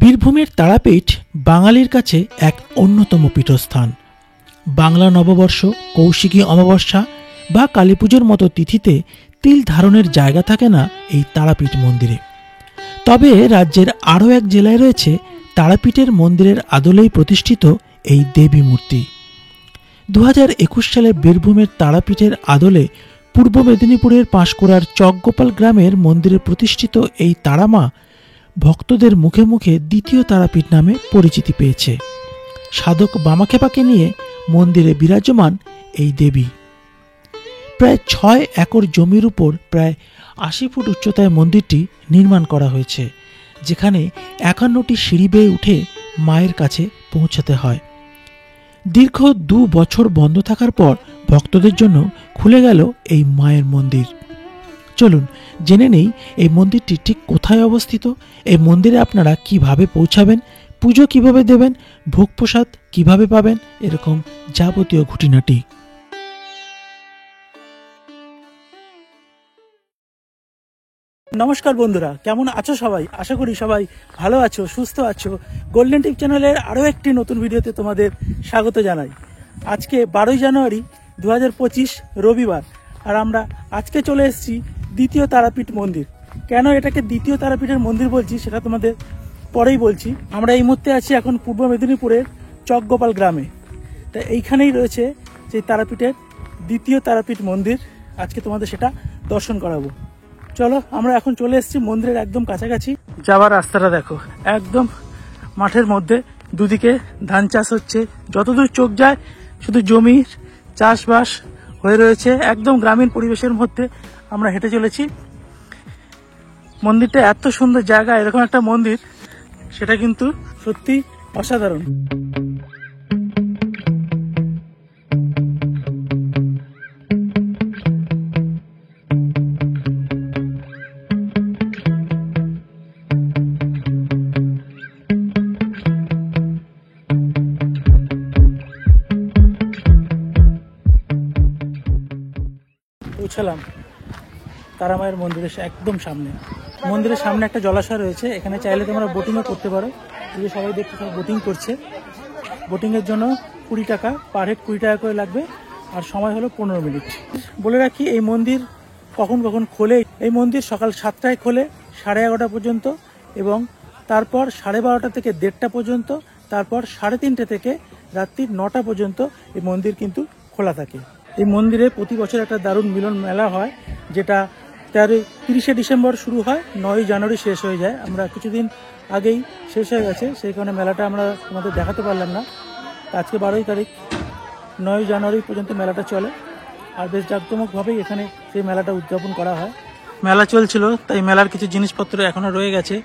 বীরভূমের তারাপীঠ বাঙালির কাছে এক অন্যতম পীঠস্থান। বাংলা নববর্ষ, কৌশিকী অমাবস্যা বা কালীপুজোর মতো তিথিতে তিল ধারণের জায়গা থাকে না এই তারাপীঠ মন্দিরে। তবে রাজ্যের আরও এক জেলায় রয়েছে তারাপীঠের মন্দিরের আদলেই প্রতিষ্ঠিত এই দেবী মূর্তি। 2021 সালে বীরভূমের তারাপীঠের আদলে পূর্ব মেদিনীপুরের পাঁশকুড়ার চকগোপাল গ্রামের মন্দিরে প্রতিষ্ঠিত এই তারামা ভক্তদের মুখে মুখে দ্বিতীয় তারাপীঠ নামে পরিচিতি পেয়েছে। সাধক বামাখ্যাপাকে নিয়ে মন্দিরে বিরাজমান এই দেবী। প্রায় 6 একর জমির উপর প্রায় 80 ফুট উচ্চতায় মন্দিরটি নির্মাণ করা হয়েছে, যেখানে 51টি সিঁড়ি বেয়ে উঠে মায়ের কাছে পৌঁছাতে হয়। দীর্ঘ 2 বছর বন্ধ থাকার পর ভক্তদের জন্য খুলে গেল এই মায়ের মন্দির। চলুন জেনে নেই এই মন্দিরটি ঠিক কোথায় অবস্থিত, এই মন্দিরে আপনারা কিভাবে পৌঁছাবেন, পুজো কিভাবে দেবেন, ভোগ প্রসাদ কিভাবে পাবেন, এরকম যাবতীয় খুঁটিনাটি। নমস্কার বন্ধুরা, কেমন আছো সবাই? আশা করি সবাই ভালো আছো, সুস্থ আছো। গোল্ডেন টিপ চ্যানেলের আরও একটি নতুন ভিডিওতে তোমাদের স্বাগত জানাই। আজকে 12 জানুয়ারি 2025 রবিবার, আর আমরা আজকে চলে এসেছি দ্বিতীয় তারাপীঠ মন্দির। কেন এটাকে দ্বিতীয় তারাপীঠের মন্দির বলছি সেটা তোমাদের পরেই বলছি। আমরা এই মুহূর্তে আছি এখন পূর্ব মেদিনীপুরের চকগোপাল গ্রামে। তা এইখানেই রয়েছে যে তারাপীঠের দ্বিতীয় তারাপীঠ মন্দির। আজকে তোমাদের সেটা দর্শন করাবো। চলো, আমরা এখন চলে এসেছি মন্দিরের একদম কাছাকাছি। যাওয়ার রাস্তাটা দেখো, একদম মাঠের মধ্যে, দুদিকে ধান চাষ হচ্ছে, যতদূর চোখ যায় শুধু জমির চাষবাস হয়ে রয়েছে। একদম গ্রামীণ পরিবেশের মধ্যে আমরা হেঁটে চলেছি। মন্দিরটা এত সুন্দর জায়গা, এরকম একটা মন্দির, সেটা কিন্তু সত্যি অসাধারণ। পৌঁছালাম তারামায়ের মন্দিরের একদম সামনে। মন্দিরের সামনে একটা জলাশয় রয়েছে, এখানে চাইলে তোমরা বোটিংও করতে পারো। এই যে সবাই দেখতে বোটিং করছে। বোটিংয়ের জন্য 20 টাকা, পার হেড 20 টাকা করে লাগবে, আর সময় হলো 15 মিনিট। বলে রাখি, এই মন্দির কখন কখন খোলে। এই মন্দির সকাল 7টায় খোলে 11:30 পর্যন্ত, এবং তারপর 12:30 থেকে 1:30 পর্যন্ত, তারপর 3:30 থেকে রাত্রি 9টা পর্যন্ত এই মন্দির কিন্তু খোলা থাকে। এই মন্দিরে প্রতি বছর একটা দারুণ মিলন মেলা হয়, যেটা 30শে ডিসেম্বর শুরু হয়, 9ই জানুয়ারি শেষ হয়ে যায়। আমরা কিছুদিন আগেই শেষ হয়ে গেছে, সেই কারণে মেলাটা আমরা তোমাদের দেখাতে পারলাম না। আজকে 12ই তারিখ, 9ই জানুয়ারি পর্যন্ত মেলাটা চলে, আর বেশ জাঁকজমকভাবেই এখানে সেই মেলাটা উদযাপন করা হয়। মেলা চলছিল, তাই মেলার কিছু জিনিসপত্র এখনো রয়ে গেছে।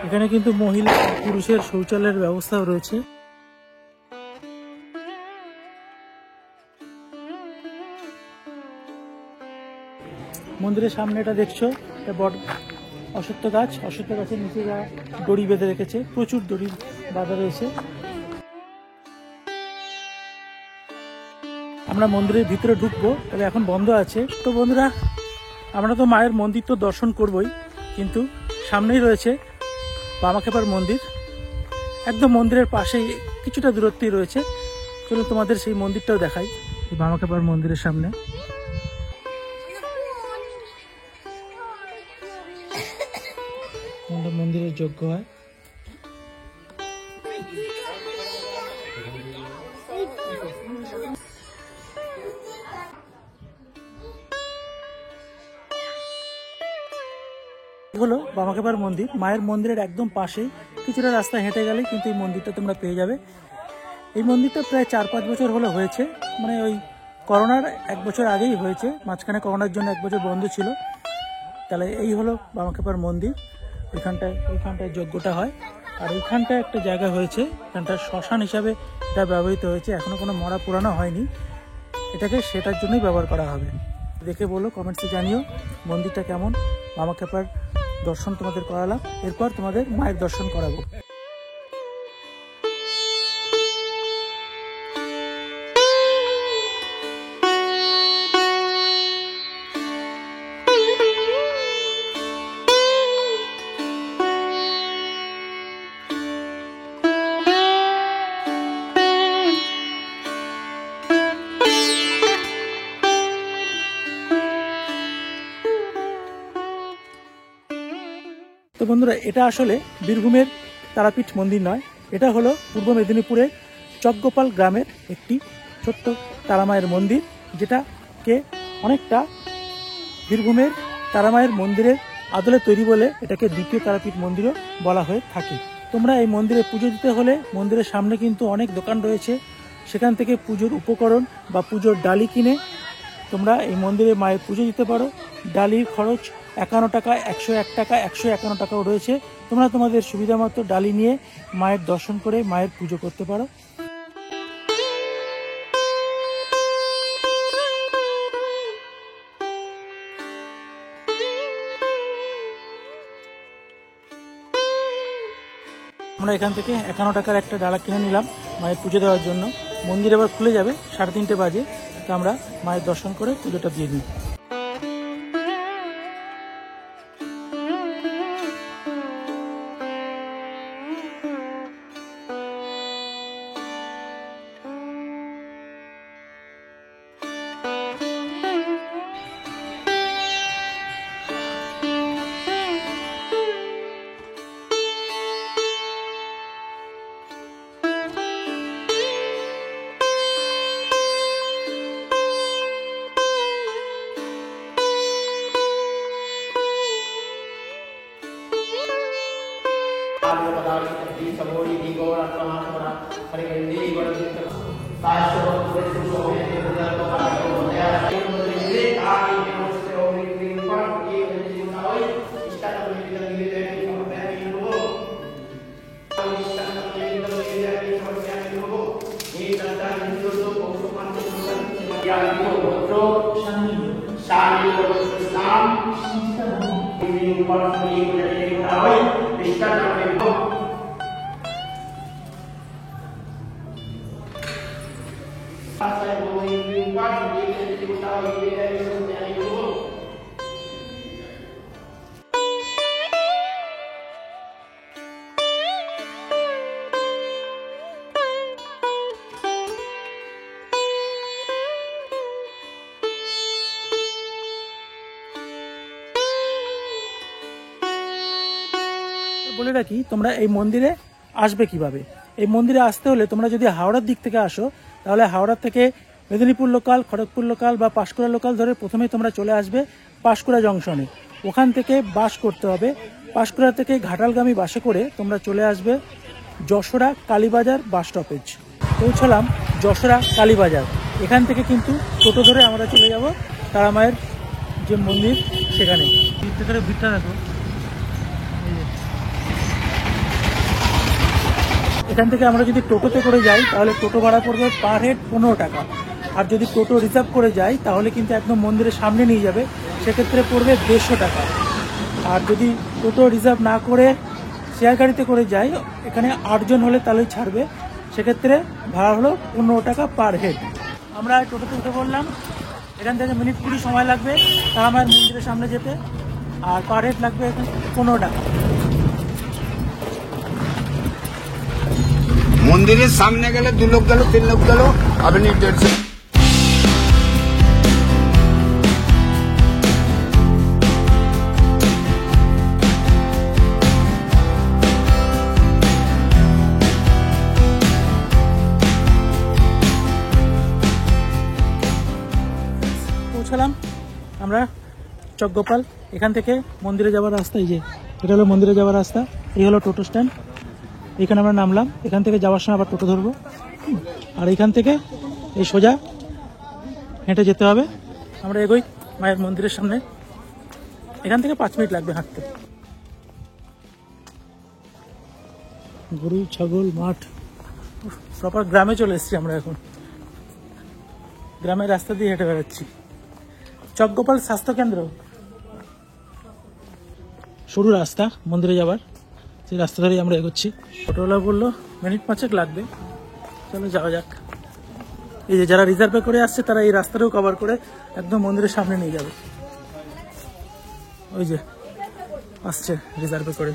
এখানে কিন্তু মহিলা পুরুষের শৌচালয়ের ব্যবস্থাও রয়েছে। মন্দিরের সামনে এটা দেখছো, এটা বট অশ্বত্থ গাছ। অশ্বত্থ গাছের নিচে যা দড়ি বেঁধে রেখেছে, প্রচুর দড়ি বাঁধা রয়েছে। আমরা মন্দিরের ভিতরে ঢুকবো, তবে এখন বন্ধ আছে। তো বন্ধুরা, আমরা তো মায়ের মন্দির তো দর্শন করবই, কিন্তু সামনেই রয়েছে বামাখ্যাপার মন্দির। একদম মন্দিরের পাশেই কিছুটা দূরত্বেই রয়েছে। চলুন তোমাদের সেই মন্দিরটাও দেখাই। বামাখ্যাপার মন্দিরের সামনে মন্দিরের যজ্ঞ হয়। হলো বামাখ্যাপার মন্দির। মায়ের মন্দিরের একদম পাশেই কিছুটা রাস্তা হেঁটে গেলে কিন্তু এই মন্দিরটা তোমরা পেয়ে যাবে। এই মন্দিরটা প্রায় 4-5 বছর হলো হয়েছে, মানে ওই করোনার 1 বছর আগেই হয়েছে। মাঝখানে করোনার জন্য 1 বছর বন্ধ ছিল। তাহলে এই হলো বামাখ্যাপার মন্দির। ওইখানটায় যজ্ঞটা হয়। আর ওইখানটা একটা জায়গা হয়েছে, এখানটা শ্মশান হিসাবে এটা ব্যবহৃত হয়েছে, এখনো কোনো মরা পুরানো হয়নি, এটাকে সেটার জন্যই ব্যবহার করা হবে। দেখে বলো, কমেন্টসে জানিও মন্দিরটা কেমন। মামা ক্যাপার দর্শন তোমাদের করালাম, এরপর তোমাদের মায়ের দর্শন করাবো। তো বন্ধুরা, এটা আসলে বীরভূমের তারাপীঠ মন্দির নয়, এটা হলো পূর্ব মেদিনীপুরের চকগোপাল গ্রামের একটি ছোট্ট তারামায়ের মন্দির, যেটাকে অনেকটা বীরভূমের তারামায়ের মন্দিরের আদলে তৈরি বলে এটাকে দ্বিতীয় তারাপীঠ মন্দিরও বলা হয়ে থাকে। তোমরা এই মন্দিরে পুজো দিতে হলে মন্দিরের সামনে কিন্তু অনেক দোকান রয়েছে, সেখান থেকে পুজোর উপকরণ বা পুজোর ডালি কিনে তোমরা এই মন্দিরে মায়ের পুজো দিতে পারো। ডালির খরচ 51 টাকা, 101 টাকা, 151 টাকাও রয়েছে। তোমরা তোমাদের সুবিধা মতো ডালি নিয়ে মায়ের দর্শন করে মায়ের পুজো করতে পারো। আমরা এখান থেকে 51 টাকার একটা ডালা কিনে নিলাম মায়ের পুজো দেওয়ার জন্য। মন্দির এবার খুলে যাবে 3:30 বাজে, তো আমরা মায়ের দর্শন করে পুজোটা দিয়ে দিই। বলে রাখি, তোমরা এই মন্দিরে আসবে কিভাবে। এই মন্দিরে আসতে হলে তোমরা যদি হাওড়ার দিক থেকে আসো, তাহলে হাওড়া থেকে মেদিনীপুর লোকাল, খড়গপুর লোকাল বা পাঁশকুড়া লোকাল ধরে প্রথমে তোমরা চলে আসবে পাঁশকুড়া জংশনে। ওখান থেকে বাস করতে হবে। পাঁশকুড়া থেকে ঘাটালগামী বাসে করে তোমরা চলে আসবে যশোরা কালীবাজার বাস স্টপেজ। পৌঁছলাম যশোরা কালীবাজার। এখান থেকে কিন্তু টোটো ধরে আমরা চলে যাব তারামায়ের যে মন্দির সেখানে। ভিড়টা দেখো, এখান থেকে আমরা যদি টোটোতে করে যাই তাহলে টোটো ভাড়া পড়বে পার হেড 15 টাকা। আর যদি টোটো রিজার্ভ করে যাই তাহলে কিন্তু একদম মন্দিরের সামনে নিয়ে যাবে, সেক্ষেত্রে পড়বে 150 টাকা। আর যদি টোটো রিজার্ভ না করে শেয়ার গাড়িতে করে যাই, এখানে 8 জন হলে তাহলেই ছাড়বে, সেক্ষেত্রে ভাড়া হলো 15 টাকা পার হেড। আমরা টোটোতে উঠে পড়লাম। এখান থেকে মিনিট 20 সময় লাগবে তারামায়ের মন্দিরের সামনে যেতে, আর পার হেড লাগবে এখানে 15 টাকা। মন্দিরের সামনে গেলে 2 লোক গেল, 3 লোক গেল, আপনি 150। পৌঁছালাম আমরা চকগোপাল। এখান থেকে মন্দিরে যাওয়ার রাস্তা, এই যে এটা হলো মন্দিরে যাওয়ার রাস্তা, এই হলো টোটো স্ট্যান্ড। এখানে আমরা নামলাম। এখান থেকে যাওয়ার সময় আবার টোটো ধরবো, আর এখান থেকে এই সোজা হেঁটে যেতে হবে। আমরা এগোই মায়ের মন্দিরের সামনে। এখান থেকে 5 মিনিট লাগবে হাঁটতে। গরু ছাগল মাঠ, প্রপার গ্রামে চলে এসেছি আমরা এখন। গ্রামের রাস্তা দিয়ে হেঁটে বেড়াচ্ছি। চকগোপাল স্বাস্থ্য কেন্দ্র, সরু রাস্তা মন্দিরে যাবার, সেই রাস্তা ধরেই আমরা এগোচ্ছি। টোটোওয়ালা বললো মিনিট 5 লাগবে, চলো যাওয়া যাক। এই যে যারা রিজার্ভে করে আসছে তারা এই রাস্তাটাও কভার করে একদম মন্দিরের সামনে নিয়ে যাবে। ওই যে আসছে রিজার্ভে করে।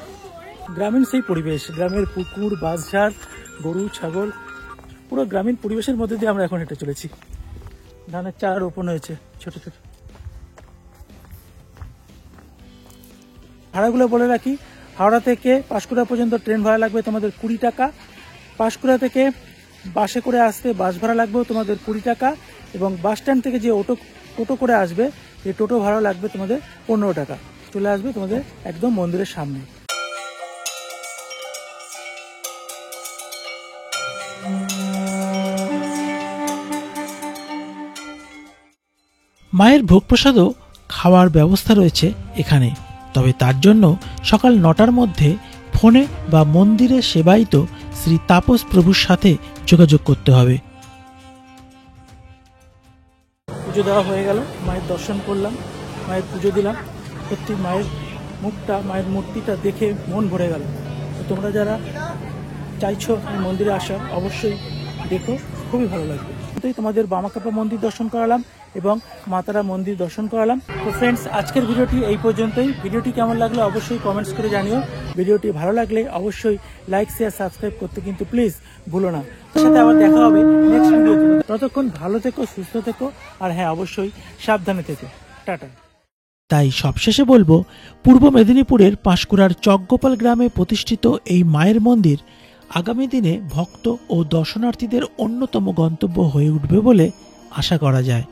গ্রামীণ সেই পরিবেশ, গ্রামের পুকুর বাঁশঝাড় গরু ছাগল, পুরো গ্রামীণ পরিবেশের মধ্যে দিয়ে আমরা এখন হেঁটে চলেছি। ধানের চারা রোপণ হয়েছে ছোট ছোট। ভাড়াগুলো বলে রাখি, হাওড়া থেকে পাঁশকুড়া পর্যন্ত ট্রেন ভাড়া লাগবে তোমাদের 20 টাকা। পাঁশকুড়া থেকে বাসে করে আসতে বাস ভাড়া লাগবে তোমাদের 20 টাকা, এবং বাস স্ট্যান্ড থেকে যে টোটো করে আসবে এই টোটো ভাড়া লাগবে তোমাদের 15 টাকা। চলে আসবে তোমাদের একদম মন্দিরের সামনে। মায়ের ভোগ প্রসাদও খাওয়ার ব্যবস্থা রয়েছে এখানে, তবে তার জন্য সকাল 9টার মধ্যে ফোনে বা মন্দিরে সেবায়িত শ্রী তাপস প্রভুর সাথে যোগাযোগ করতে হবে। পুজো দেওয়া হয়ে গেল, মায়ের দর্শন করলাম, মায়ের পুজো দিলাম। সত্যি মায়ের মুখটা, মায়ের মূর্তিটা দেখে মন ভরে গেল। তো তোমরা যারা চাইছো এই মন্দিরে আসার, অবশ্যই দেখো, খুবই ভালো লাগবে। তোমাদের বামাকাপা মন্দির দর্শন করালাম এবং মাতারা মন্দির দর্শন করালাম। তো ফ্রেন্ডস, আজকের ভিডিওটি এই পর্যন্তই। ভিডিওটি কেমন লাগলো অবশ্যই কমেন্টস করে জানিও। ভিডিওটি ভালো লাগলে অবশ্যই লাইক শেয়ার সাবস্ক্রাইব করতে কিন্তু প্লিজ ভুলো না। তার সাথে আবার দেখা হবে নেক্সট ভিডিওতে। ততক্ষণ ভালো থেকো, সুস্থ থেকো, আর হ্যাঁ অবশ্যই সাবধানে থেকো। টাটা। তাই সবশেষে বলবো, পূর্ব মেদিনীপুরের পাঁশকুড়ার চকগোপাল গ্রামে প্রতিষ্ঠিত এই মায়ের মন্দির আগামী দিনে ভক্ত ও দর্শনার্থীদের অন্যতম গন্তব্য হয়ে উঠবে বলে আশা করা যায়।